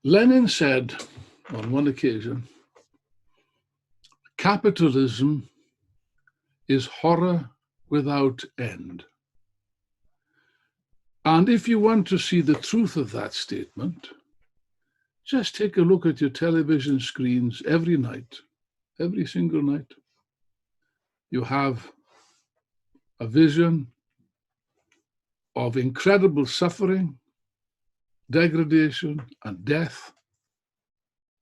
Lenin said on one occasion, capitalism is horror without end. And if you want to see the truth of that statement, just take a look at your television screens every night, every single night. You have a vision of incredible suffering, degradation, and death,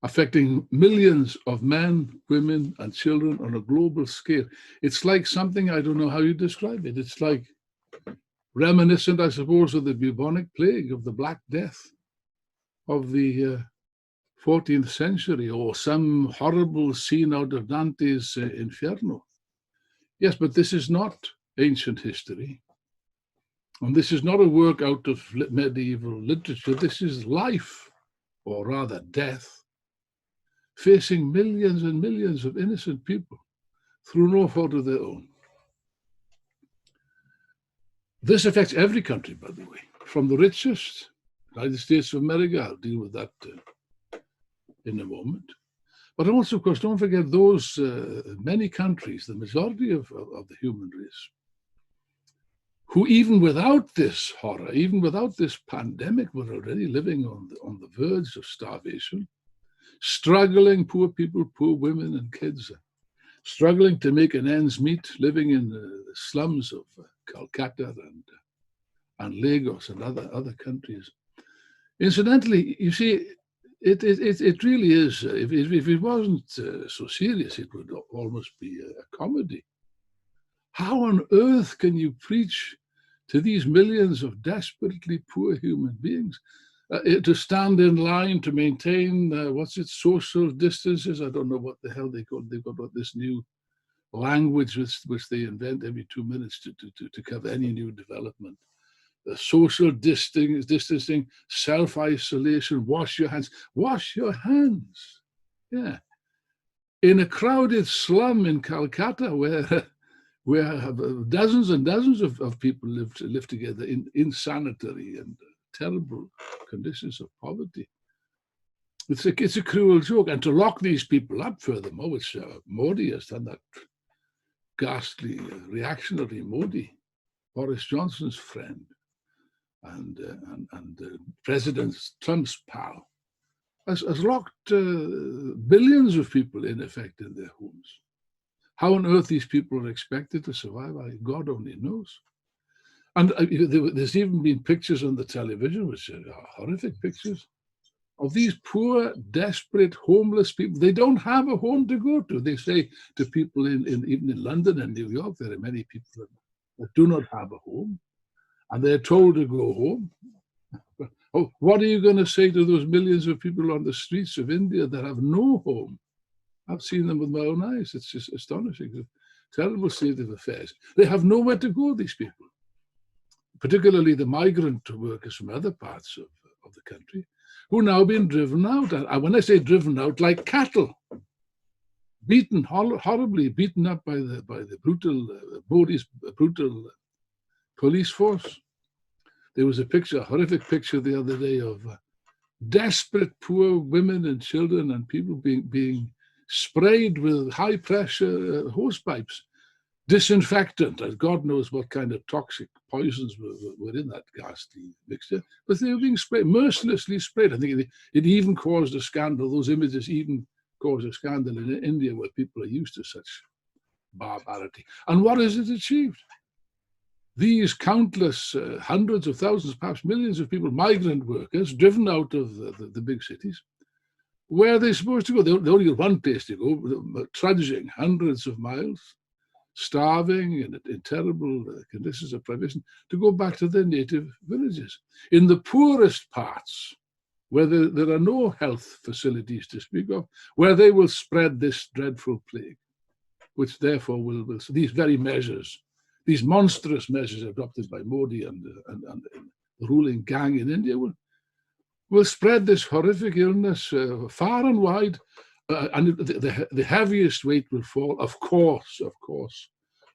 affecting millions of men, women, and children on a global scale. It's like something, I don't know how you describe it. It's like reminiscent, I suppose, of the bubonic plague, of the Black Death of the 14th century, or some horrible scene out of Dante's Inferno. Yes, but this is not ancient history. And this is not a work out of medieval literature. This is life, or rather death, facing millions and millions of innocent people through no fault of their own. This affects every country, by the way, from the richest, United States of America. I'll deal with that in a moment. But also, of course, don't forget those many countries, the majority of the human race, who even without this horror, even without this pandemic, were already living on the verge of starvation, struggling, poor people, poor women and kids, struggling to make an ends meet, living in the slums of Calcutta and Lagos and other countries. Incidentally, you see, it really is, if it wasn't so serious, it would almost be a comedy. How on earth can you preach to these millions of desperately poor human beings to stand in line to maintain, social distances? I don't know what the hell they call it. They've got this new language which they invent every 2 minutes to cover any new development. Social distancing, self-isolation, wash your hands. Wash your hands, yeah. In a crowded slum in Calcutta where dozens and dozens of people live together in insanitary and terrible conditions of poverty. It's a cruel joke. And to lock these people up, furthermore, which Modi has done, that ghastly reactionary Modi, Boris Johnson's friend, and President Trump's pal, has locked billions of people, in effect, in their homes. How on earth these people are expected to survive, God only knows. And there's even been pictures on the television, which are horrific pictures, of these poor, desperate, homeless people. They don't have a home to go to. They say to people even in London and New York, there are many people that do not have a home, and they're told to go home. Oh, what are you going to say to those millions of people on the streets of India that have no home? I've seen them with my own eyes. It's just astonishing. It's a terrible state of affairs. They have nowhere to go, these people, particularly the migrant workers from other parts of the country, who are now being driven out. And when I say driven out, like cattle, beaten, horribly beaten up by the brutal police force. There was a horrific picture the other day of desperate poor women and children and people being sprayed with high pressure hose pipes, disinfectant, and God knows what kind of toxic poisons were in that ghastly mixture, but they were being sprayed, mercilessly sprayed. I think it even caused a scandal. Those images even caused a scandal in India, where people are used to such barbarity. And what has it achieved? These countless hundreds of thousands, perhaps millions of people, migrant workers, driven out of the big cities. Where are they supposed to go? They only got one place to go, trudging hundreds of miles, starving in terrible conditions of privation, to go back to their native villages. In the poorest parts, where there are no health facilities to speak of, where they will spread this dreadful plague, which therefore will these very measures, these monstrous measures adopted by Modi and the ruling gang in India will spread this horrific illness far and wide, and the heaviest weight will fall, of course,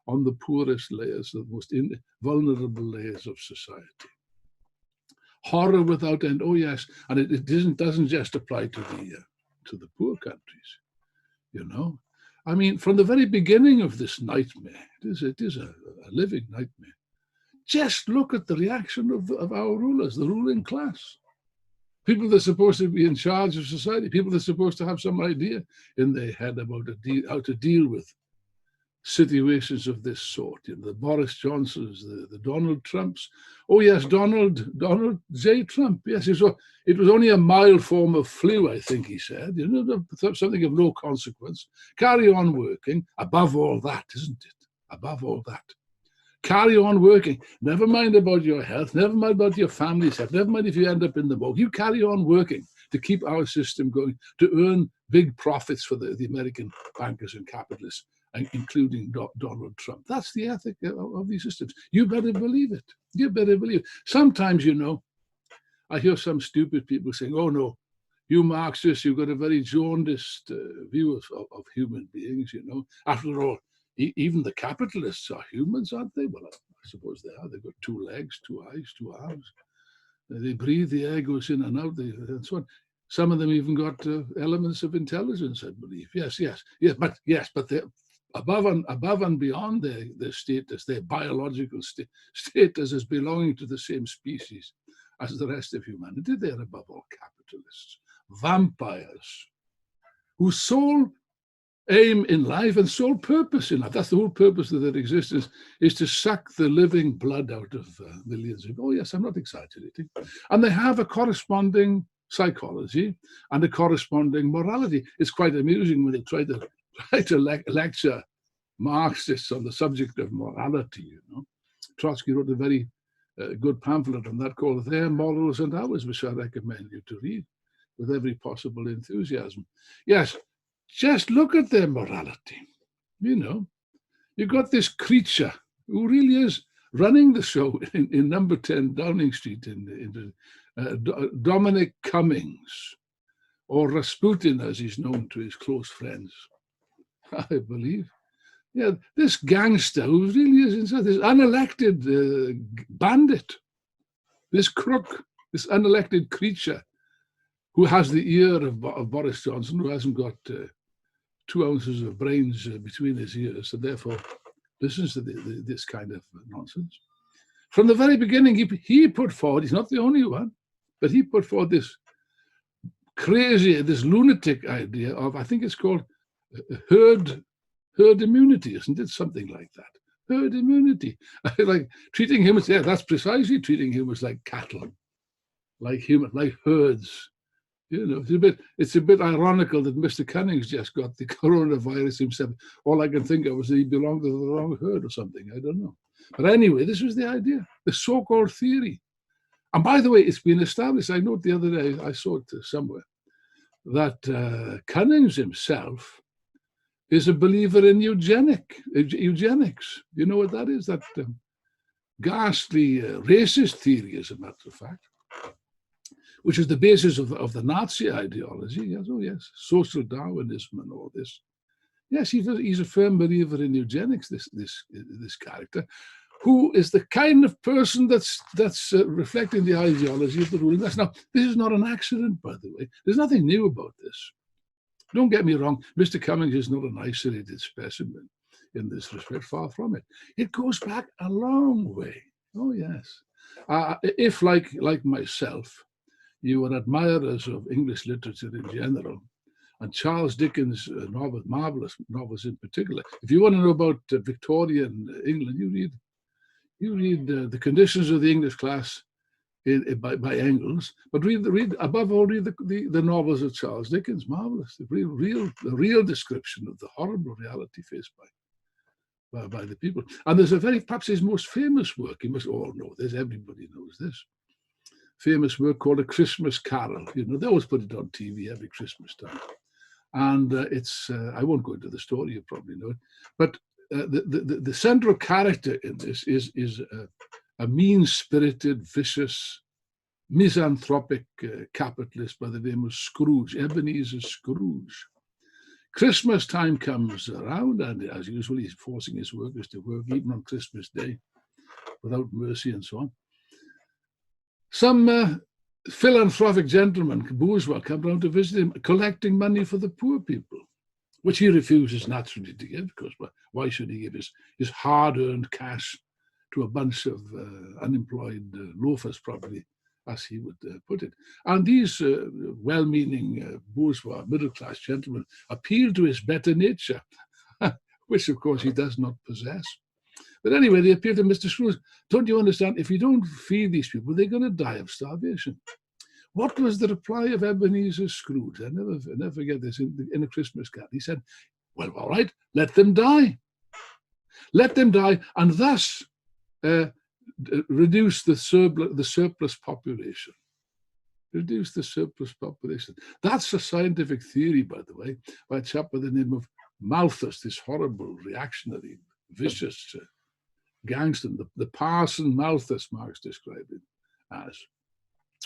on the poorest layers, the most vulnerable layers of society. horror without end. Oh yes, and it doesn't just apply to the poor countries, you know. I mean, from the very beginning of this nightmare, it is a living nightmare. Just look at the reaction of our rulers, the ruling class. People that are supposed to be in charge of society, people that are supposed to have some idea in their head about how to deal with situations of this sort. You know, the Boris Johnsons, the Donald Trumps. Oh yes, Donald J. Trump. Yes, it was only a mild form of flu, I think he said. You know, something of no consequence. Carry on working. Above all that, isn't it? Above all that. Carry on working. Never mind about your health. Never mind about your family's health. Never mind if you end up in the morgue. You carry on working to keep our system going, to earn big profits for the American bankers and capitalists, including Donald Trump. That's the ethic of these systems. You better believe it. You better believe it. Sometimes, you know, I hear some stupid people saying, oh no, you Marxists, you've got a very jaundiced view of human beings, you know. After all, even the capitalists are humans, aren't they? Well, I suppose they are. They've got 2 legs, 2 eyes, 2 arms. They breathe, the air goes in and out, and so on. Some of them even got elements of intelligence, I believe. Yes, but they're above and beyond their status, their biological status as belonging to the same species as the rest of humanity. They're above all capitalists, vampires, whose sole aim in life and sole purpose in life, that's the whole purpose of their existence, is to suck the living blood out of millions of. Oh yes, I'm not exaggerating. And they have a corresponding psychology and a corresponding morality. It's quite amusing when they try to lecture Marxists on the subject of morality, you know. Trotsky wrote a very good pamphlet on that called Their Morals and Ours, which I recommend you to read with every possible enthusiasm. Yes, just look at their morality. You know, you've got this creature who really is running the show in number 10 Downing Street in Dominic Cummings, or Rasputin as he's known to his close friends, I believe. Yeah, this gangster who really is inside, this unelected bandit, this crook, this unelected creature who has the ear of Boris Johnson, who hasn't got 2 ounces of brains between his ears, and therefore listens to this kind of nonsense. From the very beginning, he put forward, he's not the only one, but he put forward this crazy, this lunatic idea of, I think it's called herd immunity, isn't it? Something like that. Herd immunity. Like treating humans, yeah, that's precisely treating humans like cattle, like herds. You know, it's a bit ironical that Mr. Cummings just got the coronavirus himself. All I can think of was that he belonged to the wrong herd or something. I don't know. But anyway, this was the idea, the so-called theory. And by the way, it's been established. I note the other day, I saw it somewhere, that Cummings himself is a believer in eugenics. You know what that is? That ghastly racist theory, as a matter of fact, which is the basis of the Nazi ideology. Yes, oh yes, social Darwinism and all this. Yes, he's a firm believer in eugenics. This character, who is the kind of person that's reflecting the ideology of the ruling class. Now, this is not an accident, by the way. There's nothing new about this. Don't get me wrong, Mr. Cummings is not an isolated specimen in this respect, far from it. It goes back a long way. Oh, yes. If, like myself, you were admirers of English literature in general, and Charles Dickens' marvelous novels in particular, if you want to know about Victorian England, you read The Conditions of the English Class by Engels, but above all, read the novels of Charles Dickens. Marvelous, the real description of the horrible reality faced by the people. And there's perhaps his most famous work, you must all know this, everybody knows this, famous work called A Christmas Carol. You know, they always put it on TV every Christmas time. And it's, I won't go into the story, you probably know it, but the central character in this is a mean-spirited, vicious, misanthropic capitalist by the name of Scrooge, Ebenezer Scrooge. Christmas time comes around, and as usual, he's forcing his workers to work even on Christmas Day without mercy and so on. Some philanthropic gentleman, bourgeois, come round to visit him, collecting money for the poor people, which he refuses naturally to give, because why should he give his hard-earned cash to a bunch of unemployed loafers, probably, as he would put it. And these well-meaning bourgeois middle-class gentlemen appeal to his better nature, which, of course, he does not possess. But anyway, they appeal to Mr. Scrooge. Don't you understand? If you don't feed these people, they're going to die of starvation. What was the reply of Ebenezer Scrooge? I never forget this in a Christmas card. He said, well, all right, let them die. Let them die, and thus reduce the surplus population. Reduce the surplus population. That's a scientific theory, by the way, by a chap by the name of Malthus, this horrible, reactionary, vicious gangster, the Parson Malthus, Marx described it as,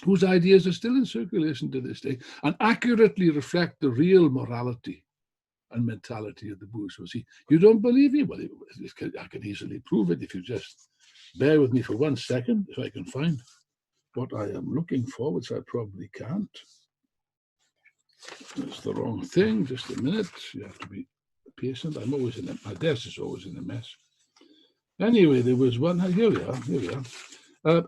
whose ideas are still in circulation to this day and accurately reflect the real morality and mentality of the bourgeoisie. You don't believe me? Well, I can easily prove it if you just bear with me for 1 second, if I can find what I am looking for, which I probably can't. It's the wrong thing. Just a minute. You have to be patient. I'm always in my desk is always in a mess. Anyway, there was one. Here we are.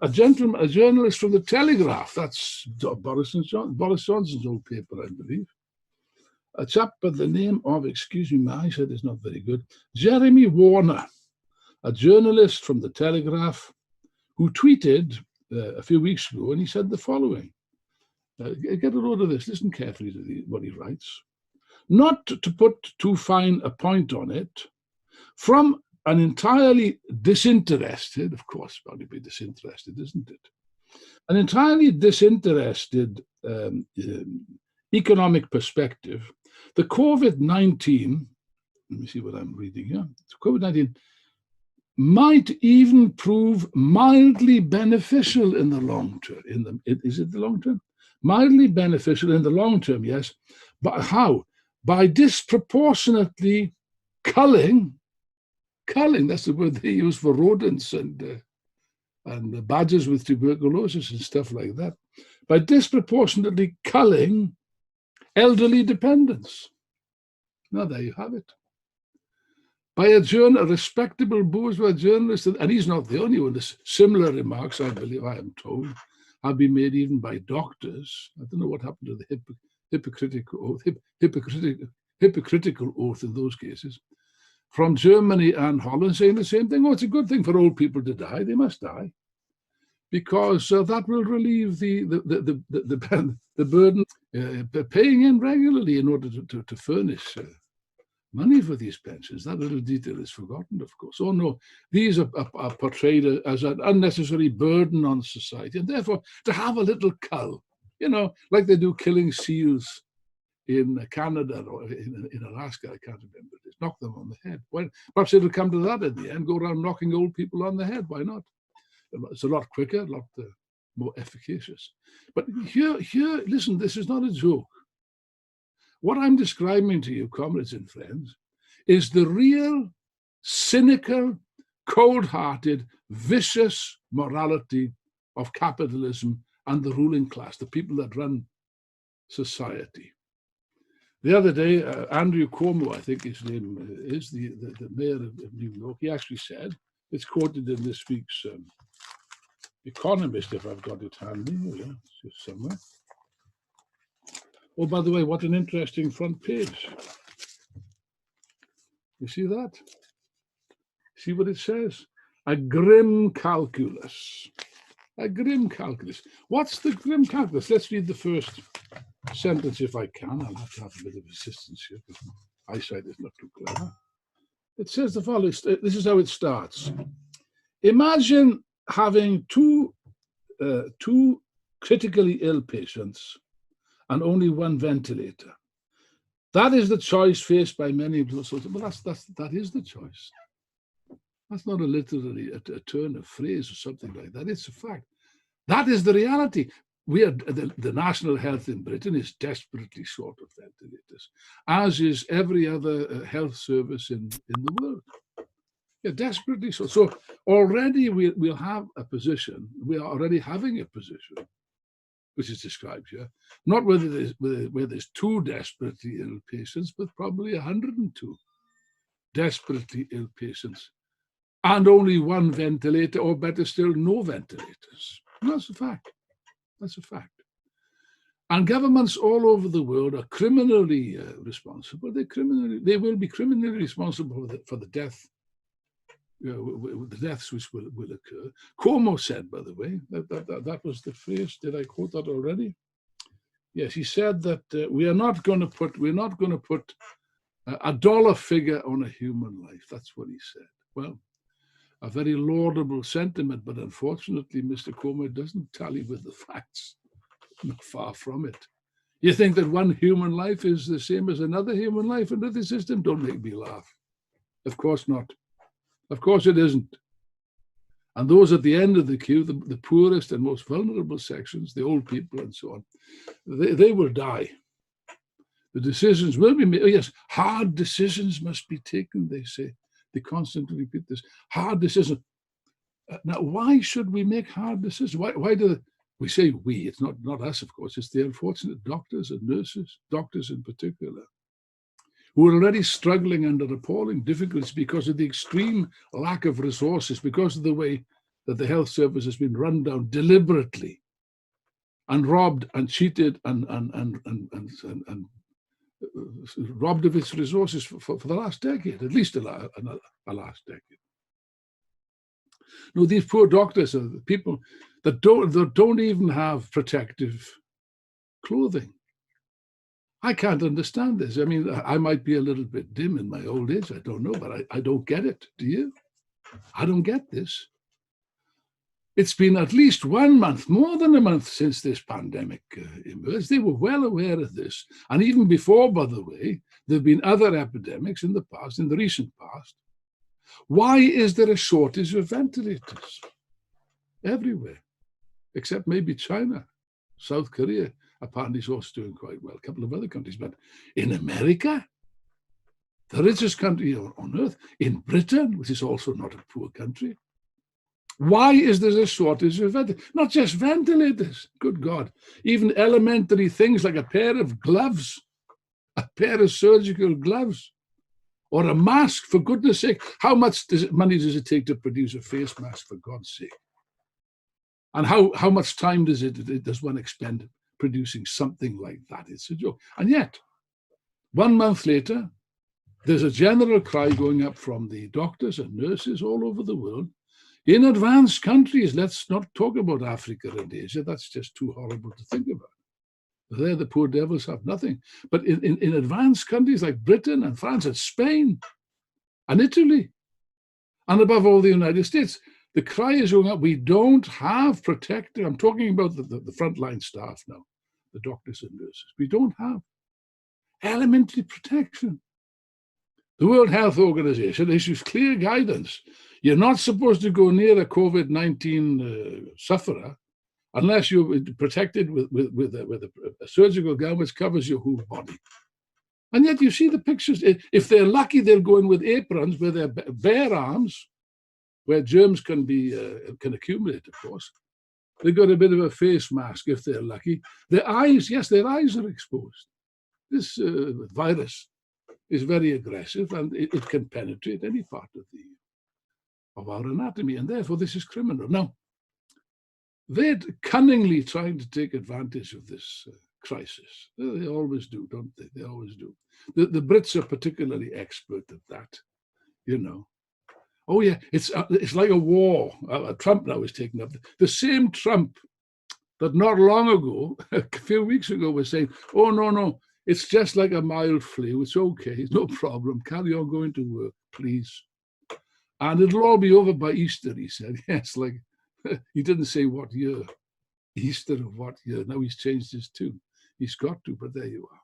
A journalist from the Telegraph. That's Boris Johnson's old paper, I believe. A chap by the name of, excuse me, my eyesight is not very good, Jeremy Warner, a journalist from the Telegraph, who tweeted a few weeks ago, and he said the following. Get a load of this. Listen carefully to what he writes. Not to put too fine a point on it, from an entirely disinterested, of course, probably be disinterested, isn't it? An entirely disinterested economic perspective, the COVID-19, let me see what I'm reading here, COVID-19 might even prove mildly beneficial in the long term. Is it the long term? Mildly beneficial in the long term, yes. But how? By disproportionately culling, that's the word they use for rodents and badgers with tuberculosis and stuff like that, by disproportionately culling elderly dependents. Now there you have it. By a respectable bourgeois journalist, and he's not the only one. There's similar remarks, I believe, I am told, have been made even by doctors. I don't know what happened to the hypocritical oath in those cases. From Germany and Holland saying the same thing. Oh, it's a good thing for old people to die. They must die, because that will relieve the burden paying in regularly in order to furnish money for these pensions. That little detail is forgotten, of course. Oh no, these are portrayed as an unnecessary burden on society, and therefore to have a little cull, like they do killing seals in Canada or in Alaska, I can't remember. Just knock them on the head. Well, perhaps it'll come to that in the end, go around knocking old people on the head. Why not? It's a lot quicker, a lot more efficacious. But here, listen, this is not a joke. What I'm describing to you, comrades and friends, is the real, cynical, cold-hearted, vicious morality of capitalism and the ruling class, the people that run society. The other day, Andrew Cuomo, I think his name is, the mayor of New York, he actually said, it's quoted in this week's Economist, if I've got it handy, it's just somewhere. Oh, by the way, what an interesting front page. You see that? See what it says? A grim calculus. A grim calculus. What's the grim calculus? Let's read the first sentence if I can. I'll have to have a bit of assistance here because my eyesight is not too clever. It says the following. This is how it starts. Imagine having two critically ill patients and only one ventilator. That is the choice faced by many. Well, that is the choice. That's not a literary a turn of phrase or something like that. It's a fact. That is the reality. We are the national health in Britain is desperately short of ventilators, as is every other health service in the world. Yeah, desperately so. So already we'll have a position, we are already having a position, which is described here, not where there's 2 desperately ill patients, but probably 102 desperately ill patients, and only 1 ventilator, or better still, no ventilators. And that's a fact. That's a fact. And governments all over the world are criminally responsible. They will be criminally responsible for the death. The deaths which will occur. Cuomo said, by the way, that was the phrase. Did I quote that already? Yes, he said that we're not going to put a dollar figure on a human life. That's what he said. Well, a very laudable sentiment, but unfortunately, Mr. Cuomo doesn't tally with the facts. Not far from it. You think that one human life is the same as another human life under the system? Don't make me laugh. Of course not. Of course it isn't. And those at the end of the queue, the poorest and most vulnerable sections, the old people and so on, they will die. The decisions will be made. Oh, yes, hard decisions must be taken, they say. They constantly repeat this. Hard decisions. Now, why should we make hard decisions? Why do we say we? It's not us, of course. It's the unfortunate doctors and nurses, doctors in particular, who are already struggling under appalling difficulties because of the extreme lack of resources, because of the way that the health service has been run down deliberately and robbed and cheated and robbed of its resources for the last decade, at least a last decade. No, these poor doctors are the people that don't even have protective clothing. I can't understand this. I mean, I might be a little bit dim in my old age. I don't know, but I don't get it. Do you? I don't get this. It's been at least 1 month, more than a month since this pandemic emerged. They were well aware of this. And even before, by the way, there have been other epidemics in the past, in the recent past. Why is there a shortage of ventilators everywhere? Except maybe China, South Korea. Apparently is also doing quite well, a couple of other countries. But in America, the richest country on earth, in Britain, which is also not a poor country, why is there a shortage of ventilators? Not just ventilators, good God, even elementary things like a pair of gloves, a pair of surgical gloves, or a mask, for goodness sake. How much money does it take to produce a face mask, for God's sake? And how much time does one expend producing something like that? It's a joke. And yet, 1 month later, there's a general cry going up from the doctors and nurses all over the world. In advanced countries, let's not talk about Africa and Asia. That's just too horrible to think about. There, the poor devils have nothing. But in advanced countries like Britain and France and Spain and Italy, and above all the United States, the cry is going up, we don't have protective. I'm talking about the frontline staff now, the doctors and nurses. We don't have elementary protection. The World Health Organization issues clear guidance. You're not supposed to go near a COVID-19 sufferer unless you're protected with a surgical gown which covers your whole body. And yet you see the pictures. If they're lucky, they'll go in with aprons with their bare arms, where germs can accumulate, of course. They've got a bit of a face mask if they're lucky. Their eyes, yes, their eyes are exposed. This virus is very aggressive, and it can penetrate any part of our anatomy, and therefore this is criminal. Now, they're cunningly trying to take advantage of this crisis. They always do, don't they? They always do. The Brits are particularly expert at that, you know. Oh yeah, it's like a war. Trump now is taking up the same Trump that not long ago, a few weeks ago, was saying, "Oh no, it's just like a mild flu. It's okay, it's no problem. Carry on going to work, please, and it'll all be over by Easter." He said, "Yes, like he didn't say what year, Easter of what year. Now he's changed his tune. He's got to, but there you are."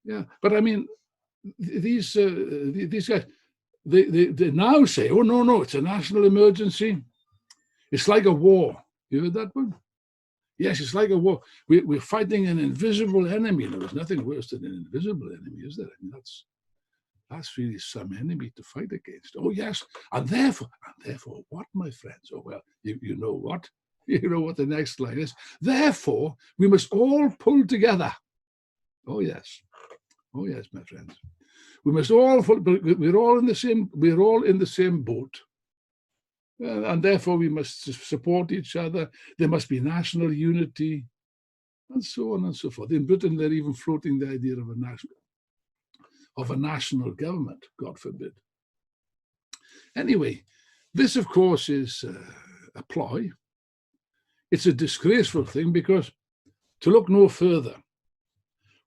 Yeah, but I mean, these guys. They now say, "Oh no, it's a national emergency. It's like a war." You heard that one? Yes, it's like a war. We're fighting an invisible enemy. There's nothing worse than an invisible enemy, is there? I mean, that's really some enemy to fight against. Oh, yes. And therefore, what, my friends? Oh, well, you know what? You know what the next line is. Therefore, we must all pull together. Oh, yes. Oh, yes, my friends. We must all, we're all in the same boat. And therefore, we must support each other. There must be national unity, and so on and so forth. In Britain, they're even floating the idea of a national government, God forbid. Anyway, this, of course, is a ploy. It's a disgraceful thing, because to look no further,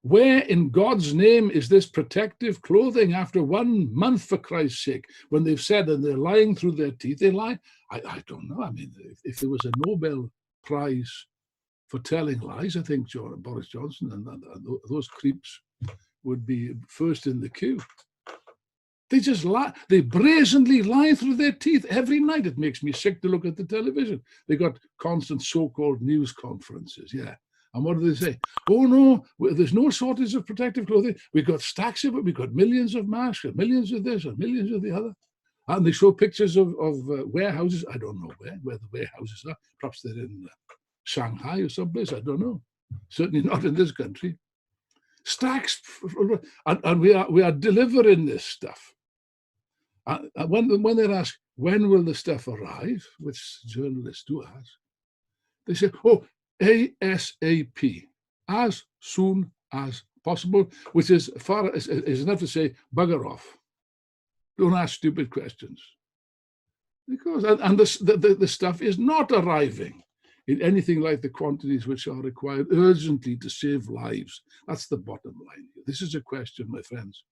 where in God's name is this protective clothing after 1 month, for Christ's sake, when they've said and they're lying through their teeth? They lie. I don't know. I mean, if there was a Nobel Prize for telling lies, I think Boris Johnson and those creeps would be first in the queue. They just lie. They brazenly lie through their teeth every night. It makes me sick to look at the television. They got constant so-called news conferences. Yeah. And what do they say? Oh, no, there's no shortage of protective clothing. We've got stacks of it. We've got millions of masks, and millions of this, and millions of the other. And they show pictures of warehouses. I don't know where the warehouses are. Perhaps they're in Shanghai or someplace. I don't know. Certainly not in this country. Stacks, and we are delivering this stuff. When they're asked, when will the stuff arrive, which journalists do ask, they say, oh, ASAP, as soon as possible, which is enough to say, bugger off. Don't ask stupid questions. Because the stuff is not arriving in anything like the quantities which are required urgently to save lives. That's the bottom line here. This is a question, my friends,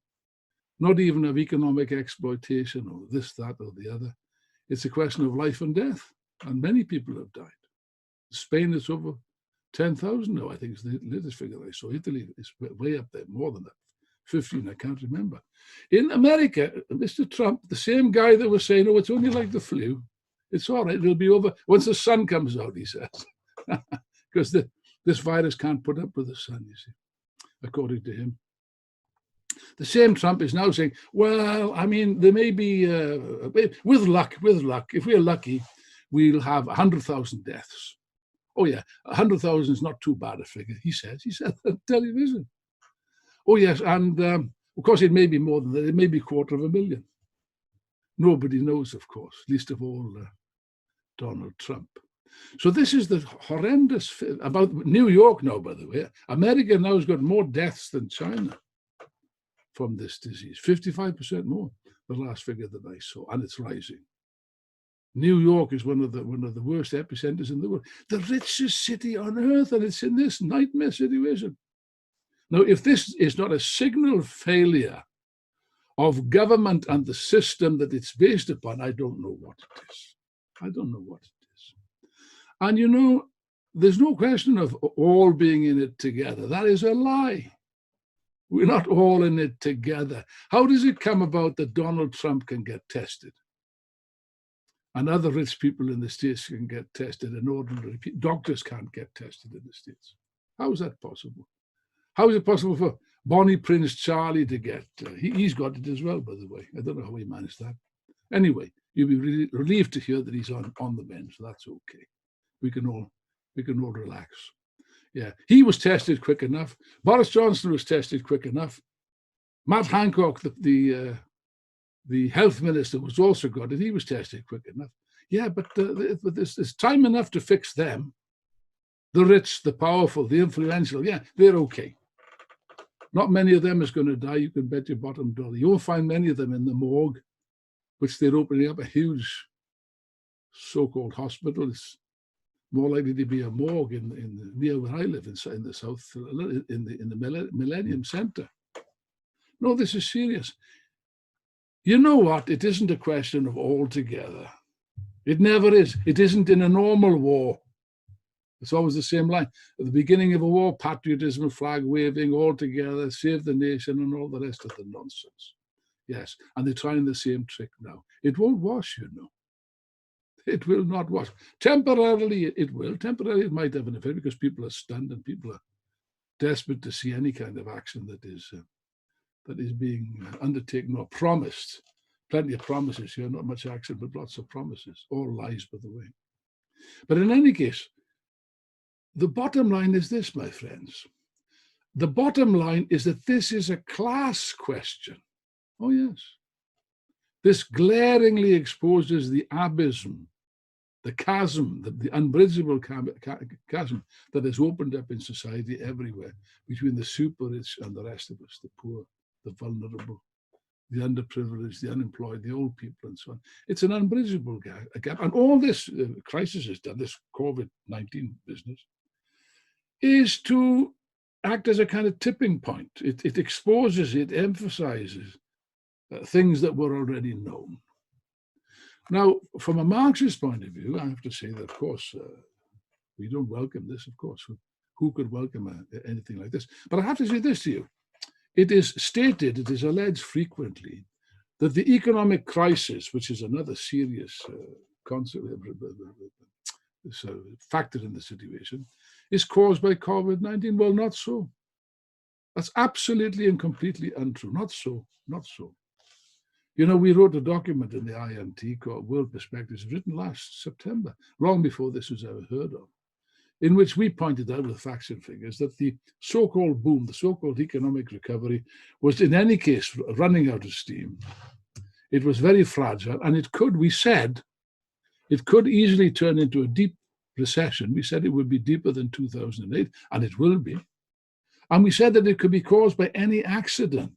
not even of economic exploitation or this, that, or the other. It's a question of life and death, and many people have died. Spain is over 10,000 now, I think is the latest figure I saw. Italy is way up there, more than that. 15, I can't remember. In America, Mr. Trump, the same guy that was saying, oh, it's only like the flu. It's all right, it'll be over once the sun comes out, he says. Because this virus can't put up with the sun, you see, according to him. The same Trump is now saying, well, I mean, there may be, with luck, if we're lucky, we'll have 100,000 deaths. Oh, yeah, 100,000 is not too bad a figure, he said on television. Oh, yes, and of course, it may be more than that. It may be 250,000. Nobody knows, of course, least of all Donald Trump. So this is the horrendous, about New York now, by the way. America now has got more deaths than China from this disease, 55% more, the last figure that I saw, and it's rising. New York is one of the worst epicenters in the world, the richest city on earth, and it's in this nightmare situation. Now, if this is not a signal failure of government and the system that it's based upon, I don't know what it is. I don't know what it is. And you know, there's no question of all being in it together. That is a lie. We're not all in it together. How does it come about that Donald Trump can get tested? And other rich people in the States can get tested, and ordinary people, doctors can't get tested in the States. How is that possible? How is it possible for Bonnie Prince Charlie to get, he's got it as well, by the way. I don't know how he managed that. Anyway, you'll be really relieved to hear that he's on the mend, so that's okay. We can all relax. Yeah, he was tested quick enough. Boris Johnson was tested quick enough. Matt Hancock, the health minister, was also got it. He was tested quick enough. Yeah, but there's time enough to fix them. The rich, the powerful, the influential, yeah, they're okay. Not many of them is going to die, you can bet your bottom dollar. You won't find many of them in the morgue, which they're opening up a huge so-called hospital. It's more likely to be a morgue in near where I live, in the south, in the Millennium Center. No, this is serious. You know what? It isn't a question of all together. It never is. It isn't in a normal war. It's always the same line. At the beginning of a war, patriotism, flag waving, all together, save the nation, and all the rest of the nonsense. Yes, and they're trying the same trick now. It won't wash, you know. It will not wash. Temporarily, it will. Temporarily, it might have an effect because people are stunned and people are desperate to see any kind of action that is that is being undertaken or promised. Plenty of promises here, not much action, but lots of promises. All lies, by the way. But in any case, the bottom line is this, my friends. The bottom line is that this is a class question. Oh, yes. This glaringly exposes the abysm, the chasm, the unbridgeable chasm that has opened up in society everywhere between the super rich and the rest of us, the poor, the vulnerable, the underprivileged, the unemployed, the old people, and so on. It's an unbridgeable gap. And all this crisis has done, this COVID-19 business, is to act as a kind of tipping point. It exposes, it emphasizes things that were already known. Now, from a Marxist point of view, I have to say that, of course, we don't welcome this, of course. Who could welcome anything like this? But I have to say this to you. It is stated, it is alleged frequently, that the economic crisis, which is another serious factor in the situation, is caused by COVID-19. Well, not so. That's absolutely and completely untrue. Not so, not so. You know, we wrote a document in the INT called World Perspectives, written last September, long before this was ever heard of, in which we pointed out with facts and figures that the so-called boom, the so-called economic recovery, was in any case running out of steam. It was very fragile, and it could, we said, it could easily turn into a deep recession. We said it would be deeper than 2008, and it will be. And we said that it could be caused by any accident.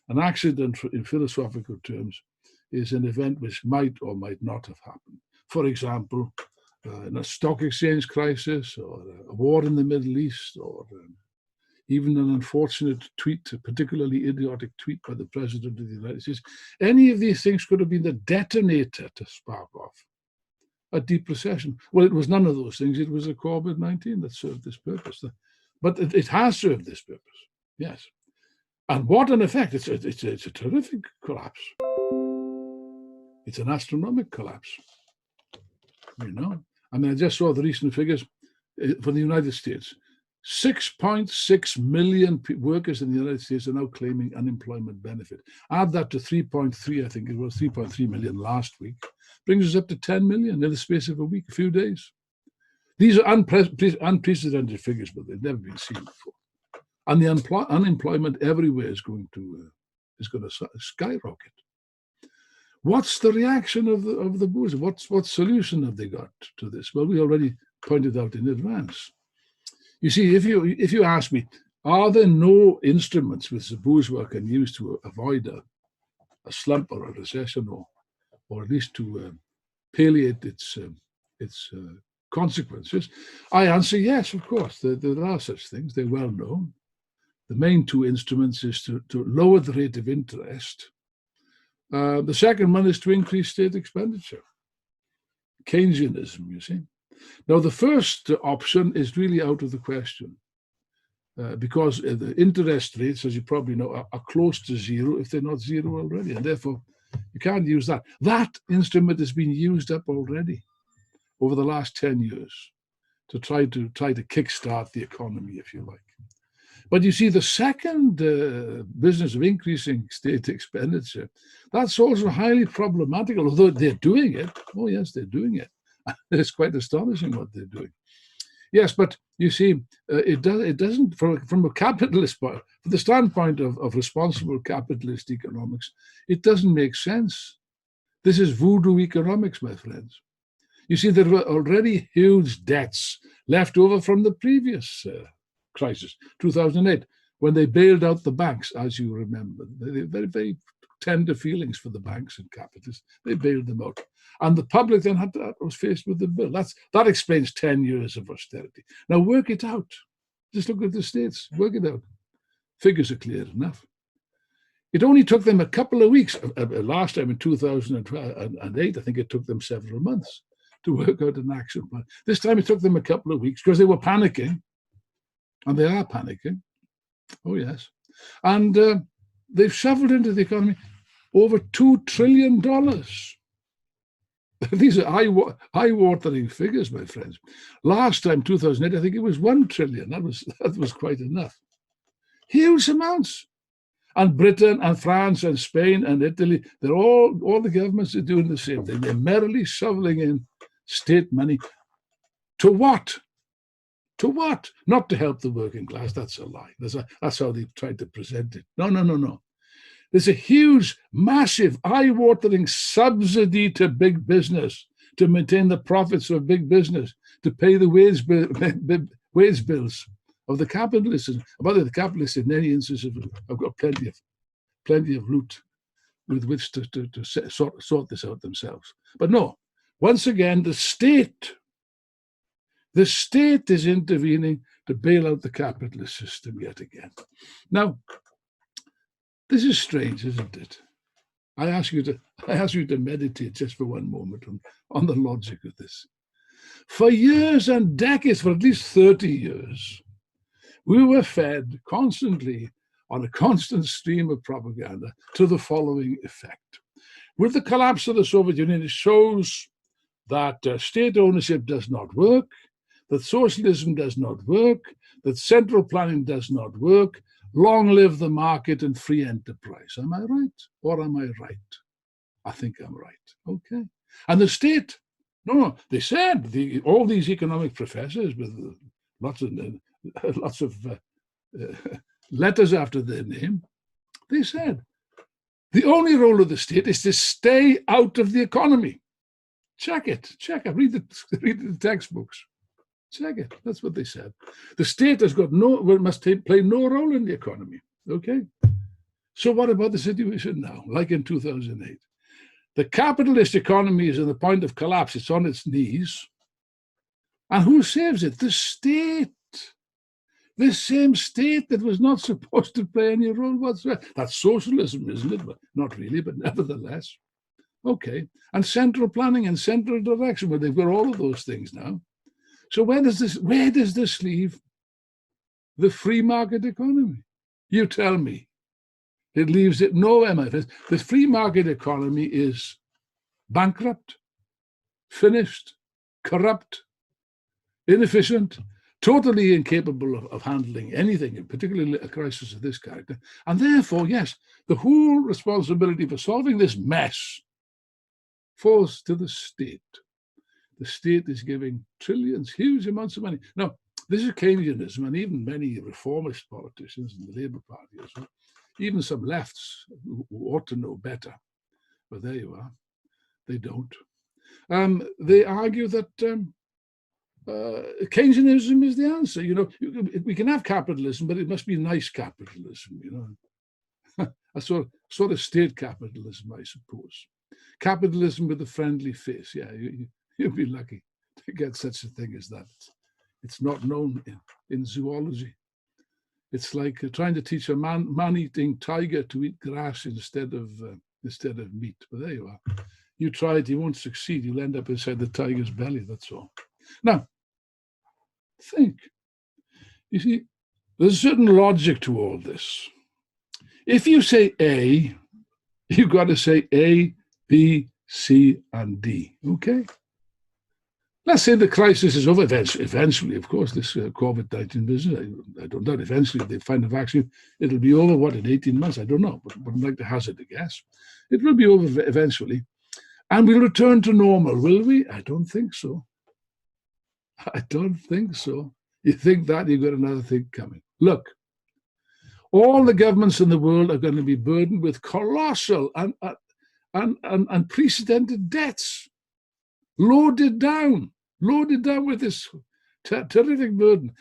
An accident, in philosophical terms, is an event which might or might not have happened. For example, a stock exchange crisis, or a war in the Middle East, or even an unfortunate tweet, a particularly idiotic tweet by the President of the United States. Any of these things could have been the detonator to spark off a deep recession. Well, it was none of those things. It was the COVID-19 that served this purpose. But it has served this purpose, yes. And what an effect. It's a terrific collapse. It's an astronomical collapse. You know, I mean, I just saw the recent figures for the United States. 6.6 million workers in the United States are now claiming unemployment benefit. Add that to 3.3, I think it was 3.3 million last week, brings us up to 10 million in the space of a week, a few days. These are unprecedented figures, but they've never been seen before. And the unemployment everywhere is going to skyrocket. What's the reaction of the bourgeois? What solution have they got to this? Well, we already pointed out in advance. You see, if you ask me, are there no instruments which the bourgeois can use to avoid a slump or a recession, or at least to palliate its consequences? I answer yes, of course. There are such things. They're well known. The main two instruments is to lower the rate of interest. The second one is to increase state expenditure. Keynesianism, you see. Now, the first option is really out of the question because the interest rates, as you probably know, are close to zero if they're not zero already, and therefore you can't use that. That instrument has been used up already over the last 10 years to try to kickstart the economy, if you like. But you see, the second business of increasing state expenditure, that's also highly problematical, although they're doing it. Oh, yes, they're doing it. It's quite astonishing what they're doing. Yes, but you see, it doesn't, from a capitalist point, from the standpoint of responsible capitalist economics, it doesn't make sense. This is voodoo economics, my friends. You see, there were already huge debts left over from the previous crisis, 2008, when they bailed out the banks, as you remember. They very, very tender feelings for the banks and capitalists. They bailed them out. And the public then was faced with the bill. That explains 10 years of austerity. Now work it out. Just look at the States, work it out. Figures are clear enough. It only took them a couple of weeks. Last time in 2008, I think it took them several months to work out an action plan. This time it took them a couple of weeks because they were panicking. And they are panicking. Oh, yes. And they've shoveled into the economy over $2 trillion. These are eye-watering figures, my friends. Last time, 2008, I think it was $1 trillion. That was quite enough. Huge amounts. And Britain and France and Spain and Italy, they're all the governments are doing the same thing. They're merrily shoveling in state money. To what? To what? Not to help the working class. That's a lie. That's how they've tried to present it. No. There's a huge, massive, eye-watering subsidy to big business to maintain the profits of big business, to pay the wage bills of the capitalists. By the way, the capitalists, in many instances, have got plenty of loot with which to sort this out themselves. But no, once again, the state is intervening to bail out the capitalist system yet again. Now, this is strange, isn't it? I ask you to meditate just for one moment on the logic of this. For years and decades, for at least 30 years, we were fed constantly on a constant stream of propaganda to the following effect. With the collapse of the Soviet Union, it shows that state ownership does not work, that socialism does not work, that central planning does not work. Long live the market and free enterprise. Am I right or am I right? I think I'm right. Okay. And the state, no, they said, all these economic professors with lots of letters after their name, they said, the only role of the state is to stay out of the economy. Check it. Read the textbooks. Check it. That's what they said. The state must play no role in the economy. Okay. So what about the situation now? Like in 2008, the capitalist economy is at the point of collapse. It's on its knees. And who saves it? The state. The same state that was not supposed to play any role whatsoever. That's socialism, isn't it? But not really, but nevertheless. Okay. And central planning and central direction, well, they've got all of those things now. So where does this leave the free market economy? You tell me. It leaves it nowhere, my friends. The free market economy is bankrupt, finished, corrupt, inefficient, totally incapable of handling anything, particularly a crisis of this character. And therefore, yes, the whole responsibility for solving this mess falls to the state. The state is giving trillions, huge amounts of money. Now, this is Keynesianism, and even many reformist politicians in the Labour Party as well, even some lefts who ought to know better, but there you are, they don't. They argue that Keynesianism is the answer. You know, we can have capitalism, but it must be nice capitalism, you know. A sort of state capitalism, I suppose. Capitalism with a friendly face, yeah. You'd be lucky to get such a thing as that. It's not known in zoology. It's like trying to teach a man-eating tiger to eat grass instead of meat. But there you are. You try it, you won't succeed. You'll end up inside the tiger's belly, that's all. Now, think. You see, there's a certain logic to all this. If you say A, you've got to say A, B, C, and D, okay? Let's say the crisis is over eventually, of course, this COVID-19 business, I don't doubt eventually if they find a vaccine, it'll be over, what, in 18 months? I don't know, but I'd like to hazard a guess. It will be over eventually. And we'll return to normal, will we? I don't think so. I don't think so. You think that, you've got another thing coming. Look, all the governments in the world are going to be burdened with colossal and unprecedented debts, loaded down with this terrific burden.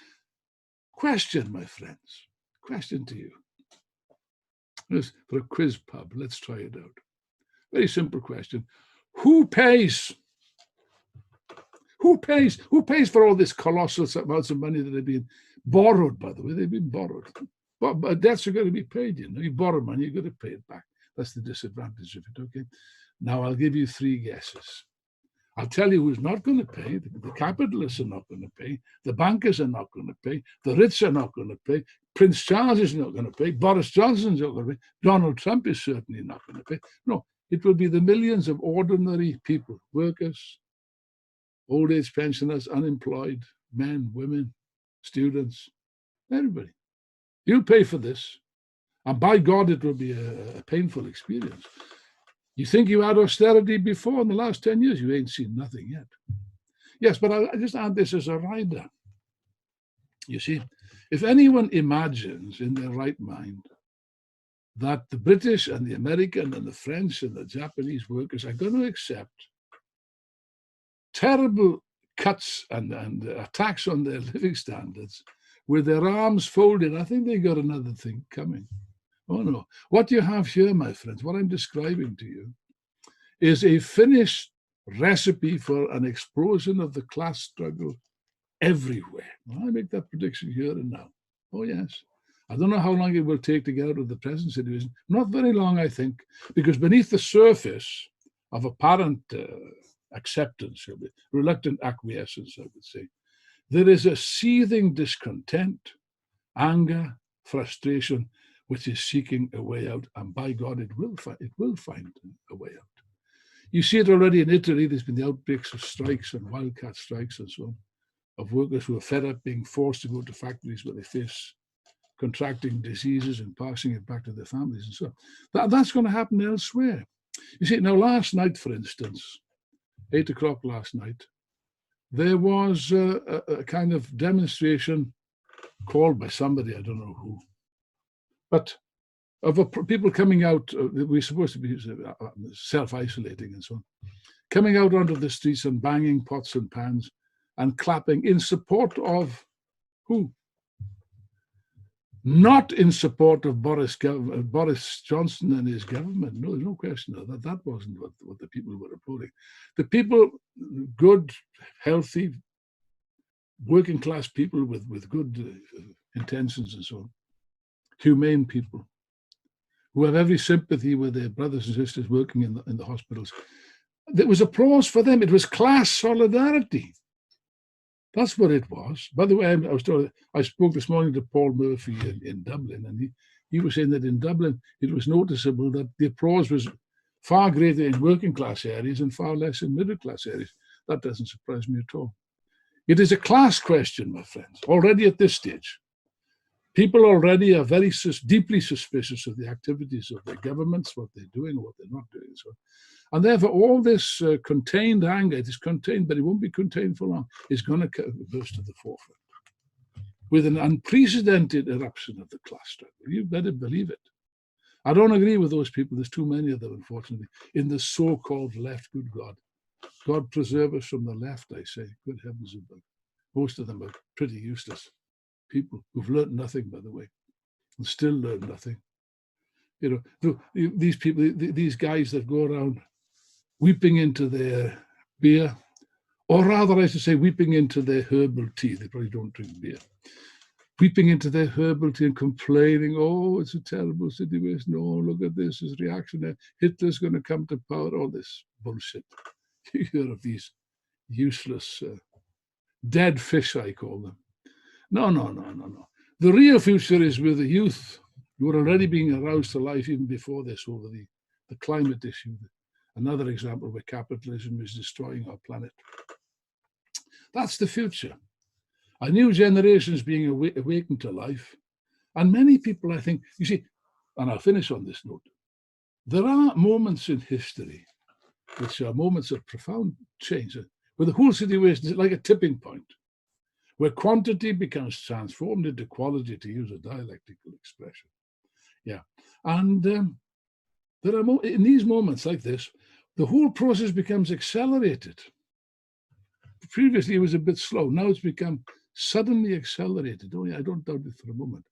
Question, my friends, question to you. For a quiz pub, let's try it out. Very simple question. Who pays? Who pays for all this colossal amounts of money that have been borrowed, by the way? They've been borrowed. But debts are going to be paid, you know. You borrow money, you've got to pay it back. That's the disadvantage of it, okay? Now, I'll give you three guesses. I'll tell you who's not going to pay. The capitalists are not going to pay. The bankers are not going to pay. The rich are not going to pay. Prince Charles is not going to pay. Boris Johnson's not going to pay. Donald Trump is certainly not going to pay. No, it will be the millions of ordinary people, workers, old age pensioners, unemployed, men, women, students, everybody. You'll pay for this. And by God, it will be a painful experience. You think you had austerity before in the last 10 years, you ain't seen nothing yet. Yes, but I just add this as a rider. You see, if anyone imagines in their right mind that the British and the American and the French and the Japanese workers are going to accept terrible cuts and attacks on their living standards with their arms folded, I think they got another thing coming. Oh no. What you have here, my friends, what I'm describing to you, is a finished recipe for an explosion of the class struggle everywhere. I make that prediction here and now. Oh yes. I don't know how long it will take to get out of the present situation. Not very long, I think, because beneath the surface of apparent acceptance, reluctant acquiescence, I would say, there is a seething discontent, anger, frustration, which is seeking a way out. And by God, it will find a way out. You see it already in Italy. There's been the outbreaks of strikes and wildcat strikes and so on, of workers who are fed up being forced to go to factories where they face contracting diseases and passing it back to their families and so on. That's going to happen elsewhere. You see, now last night, for instance, 8 o'clock last night, there was a kind of demonstration called by somebody, I don't know who, but of people coming out, we're supposed to be self-isolating and so on, coming out onto the streets and banging pots and pans and clapping in support of who? Not in support of Boris Johnson and his government. No, there's no question of that. That wasn't what the people were applauding. The people, good, healthy, working class people with good intentions and so on, humane people, who have every sympathy with their brothers and sisters working in the hospitals. There was applause for them. It was class solidarity. That's what it was. By the way, I spoke this morning to Paul Murphy in Dublin, and he was saying that in Dublin, it was noticeable that the applause was far greater in working class areas and far less in middle class areas. That doesn't surprise me at all. It is a class question, my friends, already at this stage. People already are very deeply suspicious of the activities of their governments, what they're doing or what they're not doing. And therefore, all this contained anger, it is contained, but it won't be contained for long, is going to burst to the forefront with an unprecedented eruption of the class struggle. You better believe it. I don't agree with those people. There's too many of them, unfortunately, in the so-called left. Good God. God preserve us from the left, I say. Good heavens above. Most of them are pretty useless people who've learned nothing, by the way, and still learn nothing. You know, these people, these guys that go around weeping into their beer, or rather, I should say, weeping into their herbal tea. They probably don't drink beer. Weeping into their herbal tea and complaining, oh, it's a terrible situation. Oh, look at this, it's reactionary. Hitler's going to come to power. All this bullshit. You hear of these useless dead fish, I call them. No. The real future is with the youth who are already being aroused to life even before this over the climate issue. Another example where capitalism is destroying our planet. That's the future. A new generation is being awakened to life. And many people, I think, you see, and I'll finish on this note, there are moments in history which are moments of profound change, where the whole situation is like a tipping point, where quantity becomes transformed into quality, to use a dialectical expression. Yeah. And there are in these moments like this, the whole process becomes accelerated. Previously, it was a bit slow. Now it's become suddenly accelerated. Oh, yeah, I don't doubt it for a moment.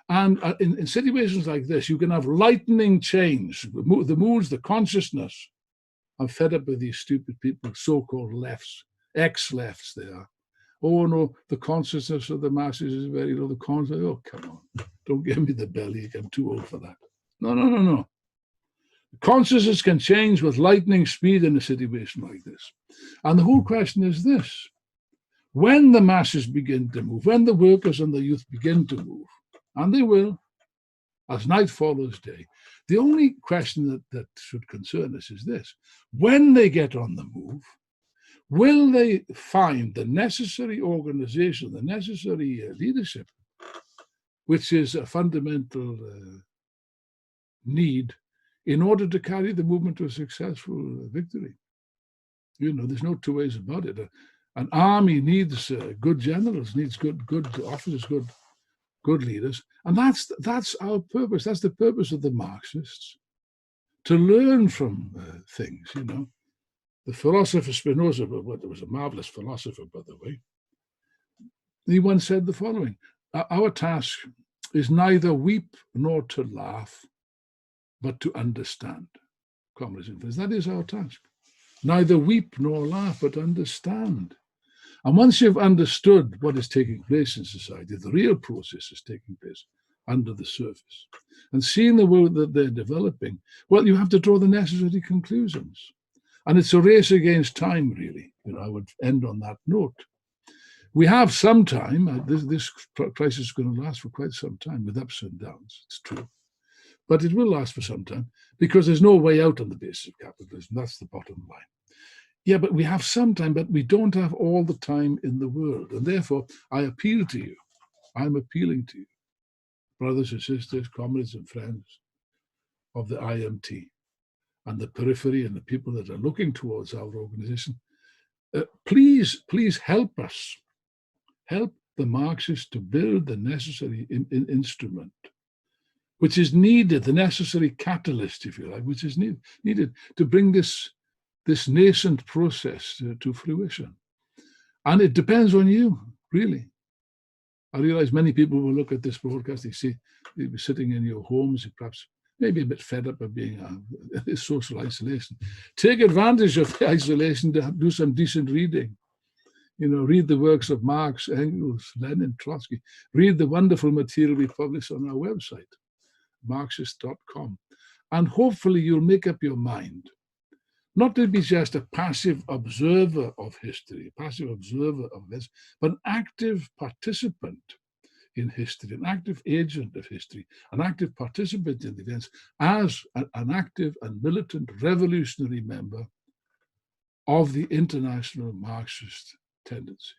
And in situations like this, you can have lightning change, the moods, the consciousness. I'm fed up with these stupid people, so-called lefts, ex-lefts they are. Oh, no, the consciousness of the masses is very low. Oh, come on. Don't give me the belly. I'm too old for that. No. Consciousness can change with lightning speed in a situation like this. And the whole question is this. When the masses begin to move, when the workers and the youth begin to move, and they will, as night follows day, the only question that should concern us is this. When they get on the move, will they find the necessary organization, the necessary leadership, which is a fundamental need in order to carry the movement to a successful victory. You know, there's no two ways about it. An army needs good generals, needs good officers, good leaders, and that's our purpose. That's the purpose of the Marxists, to learn from things. You know, the philosopher Spinoza, was a marvelous philosopher, by the way. He once said the following: "Our task is neither weep nor to laugh, but to understand." Comrades and friends, that is our task. Neither weep nor laugh, but understand. And once you've understood what is taking place in society, the real process is taking place under the surface, and seeing the world that they're developing, well, you have to draw the necessary conclusions. And it's a race against time, really. You know, I would end on that note. We have some time. This crisis is going to last for quite some time, with ups and downs, it's true. But it will last for some time, because there's no way out on the basis of capitalism. That's the bottom line. Yeah, but we have some time, but we don't have all the time in the world. And therefore, I appeal to you. I'm appealing to you, brothers and sisters, comrades and friends of the IMT and the periphery and the people that are looking towards our organization. Please help us. Help the Marxists to build the necessary instrument, which is needed, the necessary catalyst, if you like, which is needed to bring this nascent process to fruition. And it depends on you, really. I realize many people will look at this broadcast, they'll be sitting in your homes, perhaps maybe a bit fed up of being in social isolation. Take advantage of the isolation to do some decent reading. You know, read the works of Marx, Engels, Lenin, Trotsky. Read the wonderful material we publish on our website, Marxist.com. And hopefully you'll make up your mind not to be just a passive observer of history, passive observer of this, but an active participant in history, an active agent of history, an active participant in the events as an active and militant revolutionary member of the international Marxist tendency.